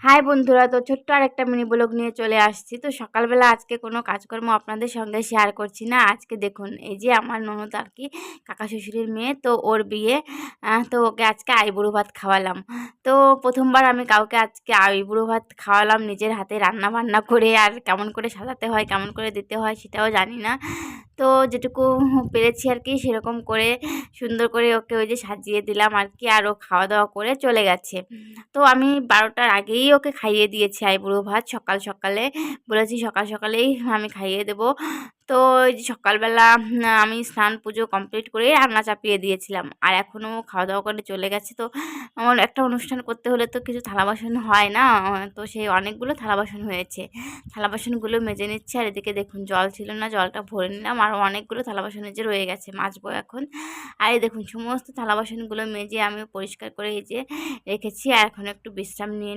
High বন্ধুরা, তো ছোট্ট আর একটা মিনি ব্লগ নিয়ে চলে আসছি। তো সকালবেলা আজকে কোনো কাজকর্ম আপনাদের সঙ্গে শেয়ার করছি না। আজকে দেখুন, এই যে আমার ননদ আর কি, কাকা শ্বশুরের মেয়ে, তো ওর বিয়ে। তো ওকে আজকে আইবুড়ো ভাত খাওয়ালাম। তো প্রথমবার আমি কাউকে আজকে আইবুড়ো ভাত খাওয়ালাম নিজের হাতে রান্না বান্না করে। আর কেমন করে সাজাতে হয়, কেমন করে দিতে হয় সেটাও জানি না। তো যেটুকু পেরেছি আর কি সেরকম করে সুন্দর করে ওকে ওই যে সাজিয়ে দিলাম আর কি। আর ও খাওয়া দাওয়া করে চলে গেছে। তো আমি 12টার আগেই ওকে খাইয়ে দিয়েছি আইবুড়ো ভাত। সকাল সকালে বলেছি সকাল সকালেই আমি খাইয়ে দেবো। তো ওই যে সকালবেলা আমি স্নান পুজো কমপ্লিট করে রান্না চাপিয়ে দিয়েছিলাম। আর এখনও খাওয়া দাওয়া করে চলে গেছে। তো আমার একটা অনুষ্ঠান করতে হলে তো কিছু থালা বাসন হয় না। তো সেই অনেকগুলো থালা বাসন হয়েছে। থালা বাসনগুলো মেজে নিচ্ছে। আর এদিকে দেখুন, জল ছিল না, জলটা ভরে নিলাম। আরও অনেকগুলো থালা বাসন যে রয়ে গেছে, মাজবো এখন। আর এই দেখুন, সমস্ত থালা বাসনগুলো মেজে আমি পরিষ্কার করে এই যে রেখেছি। আর এখন একটু বিশ্রাম নিয়ে